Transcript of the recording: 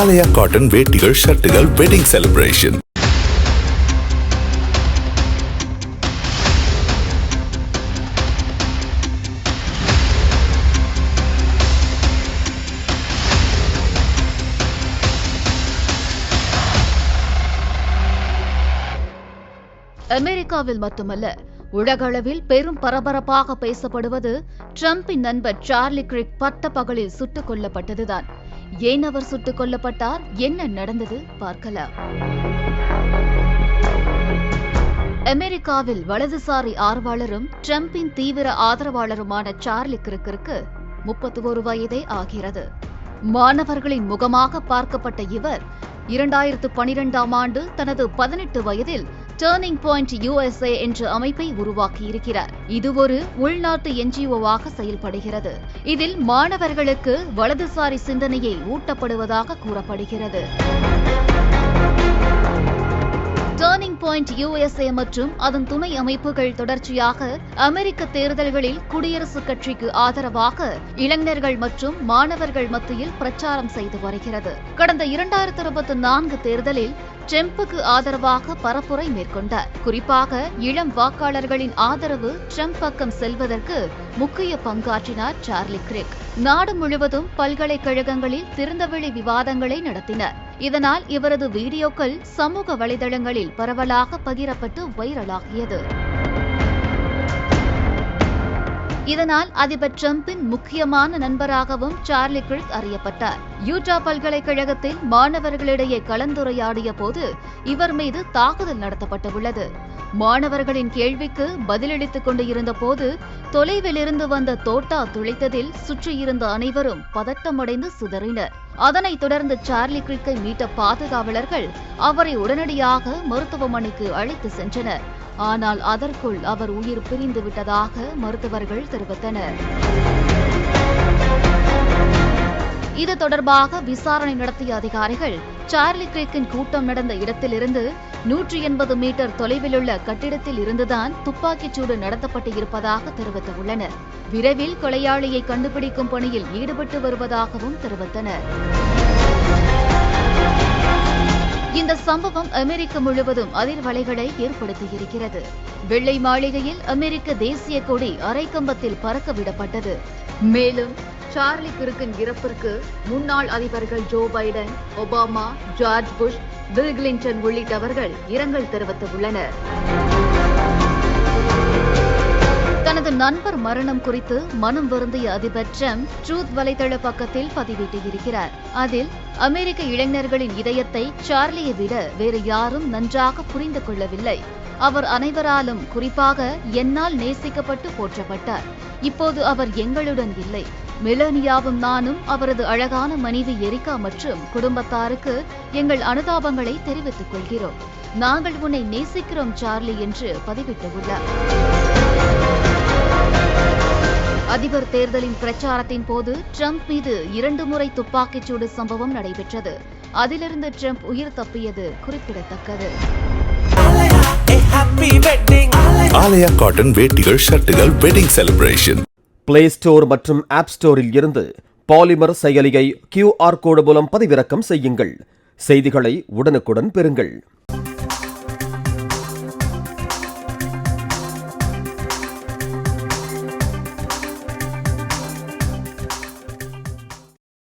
ஆலயா cotton வேட்டிகள் ஷர்ட்டுகள் wedding celebration. அமெரிக்காவில் மட்டுமல்ல, உலகளவில் பெரும் பரபரப்பாக பேசப்படுவது டிரம்பின் நண்பர் சார்லி கிரிக் பட்ட பகலில் சுட்டுக் கொல்லப்பட்டதுதான். ஏன் அவர் சுட்டுக் கொல்லப்பட்டார், என்ன நடந்தது பார்க்கலாம். அமெரிக்காவில் வலதுசாரி ஆர்வலரும் டிரம்பின் தீவிர ஆதரவாளருமான சார்லி கிரிக்கிற்கு 31 வயதே ஆகிறது. மாணவர்களின் முகமாக பார்க்கப்பட்ட இவர் 2012ஆம் ஆண்டு தனது 18 வயதில் டர்னிங் பாயிண்ட் USA என்ற அமைப்பை உருவாக்கியிருக்கிறார். இது ஒரு உள்நாட்டு NGO-வாக செயல்படுகிறது. இதில் மாணவர்களுக்கு வலதுசாரி சிந்தனையை ஊட்டப்படுவதாக கூறப்படுகிறது. டர்னிங் பாயிண்ட் USA மற்றும் அதன் துணை அமைப்புகள் தொடர்ச்சியாக அமெரிக்க தேர்தல்களில் குடியரசுக் கட்சிக்கு ஆதரவாக இளைஞர்கள் மற்றும் மாணவர்கள் மத்தியில் பிரச்சாரம் செய்து வருகிறது. கடந்த 2024 தேர்தலில் ட்ரம்புக்கு ஆதரவாக பரப்புரை மேற்கொண்டார். குறிப்பாக இளம் வாக்காளர்களின் ஆதரவு ட்ரம்ப் பக்கம் செல்வதற்கு முக்கிய பங்காற்றினார் சார்லி கிரிக். நாடு முழுவதும் பல்கலைக்கழகங்களில் திறந்தவெளி விவாதங்களை நடத்தினார். இதனால் இவரது வீடியோக்கள் சமூக வலைதளங்களில் பரவலாக பகிரப்பட்டு வைரலாகியது. இதனால் அதிபர் டிரம்பின் முக்கியமான நண்பராகவும் சார்லி கிரிக் அறியப்பட்டார். யூட்டா பல்கலைக்கழகத்தில் மாணவர்களிடையே கலந்துரையாடிய போது இவர் மீது தாக்குதல் நடத்தப்பட்டுள்ளது. மாணவர்களின் கேள்விக்கு பதிலளித்துக் கொண்டு இருந்த போது தொலைவிலிருந்து வந்த தோட்டா துளைத்ததில் சுற்றியிருந்த அனைவரும் பதட்டமடைந்து சிதறினர். அதனைத் தொடர்ந்து சார்லி கிரிக்கை மீட்ட பாதுகாவலர்கள் அவரை உடனடியாக மருத்துவமனைக்கு அழைத்து சென்றனர். ஆனால் அதற்குள் அவர் உயிர் பிரிந்து விட்டதாக மருத்துவர்கள் தெரிவித்தனர். இது தொடர்பாக விசாரணை நடத்திய அதிகாரிகள் சார்லி கிரிக்கின் கூட்டம் நடந்த இடத்திலிருந்து 180 மீட்டர் தொலைவிலுள்ள கட்டிடத்தில் இருந்துதான் துப்பாக்கிச்சூடு நடத்தப்பட்டு இருப்பதாக தெரிவித்துள்ளனர். விரைவில் கொலையாளியை கண்டுபிடிக்கும் பணியில் ஈடுபட்டு வருவதாகவும் தெரிவித்தனர். இந்த சம்பவம் அமெரிக்க முழுவதும் அதிர்வலைகளை ஏற்படுத்தியிருக்கிறது. வெள்ளை மாளிகையில் அமெரிக்க தேசிய கொடி அரைக்கம்பத்தில் பறக்க விடப்பட்டது. மேலும் சார்லி கிரிக்கின் இறப்பிற்கு முன்னாள் அதிபர்கள் Joe Biden, Obama, George Bush, Bill Clinton உள்ளிட்டவர்கள் இரங்கல் தெரிவித்துள்ளனர். தனது நண்பர் மரணம் குறித்து மனம் வருந்திய அதிபர் டிரம்ப் ட்ரூத் வலைதள பக்கத்தில் பதிவிட்டிருக்கிறார். அதில் அமெரிக்க இளைஞர்களின் இதயத்தை சார்லியை விட வேறு யாரும் நன்றாக புரிந்து கொள்ளவில்லை. அவர் அனைவராலும், குறிப்பாக என்னால் நேசிக்கப்பட்டு போற்றப்பட்டார். இப்போது அவர் எங்களுடன் இல்லை. மெலனியாவும் நானும் அவரது அழகான மனைவி எரிகா மற்றும் குடும்பத்தாருக்கு எங்கள் அனுதாபங்களை தெரிவித்துக் கொள்கிறோம். நாங்கள் உன்னை நேசிக்கிறோம் சார்லி என்று பதிவிட்டுள்ளார். அதிபர் தேர்தலின் பிரச்சாரத்தின் போது டிரம்ப் மீது 2 முறை துப்பாக்கிச்சூடு சம்பவம் நடைபெற்றது. அதிலிருந்து டிரம்ப் உயிர் தப்பியது குறிப்பிடத்தக்கது. ஆலயா காட்டன் வேட்டிகள் ஷர்ட்டுகள் வெட்டிங் செலிப்ரேஷன். பிளே ஸ்டோர் மற்றும் ஆப் ஸ்டோரில் இருந்து பாலிமர் செயலியை QR கோடு மூலம் பதிவிறக்கம் செய்யுங்கள். செய்திகளை உடனுக்குடன் பெறுங்கள்.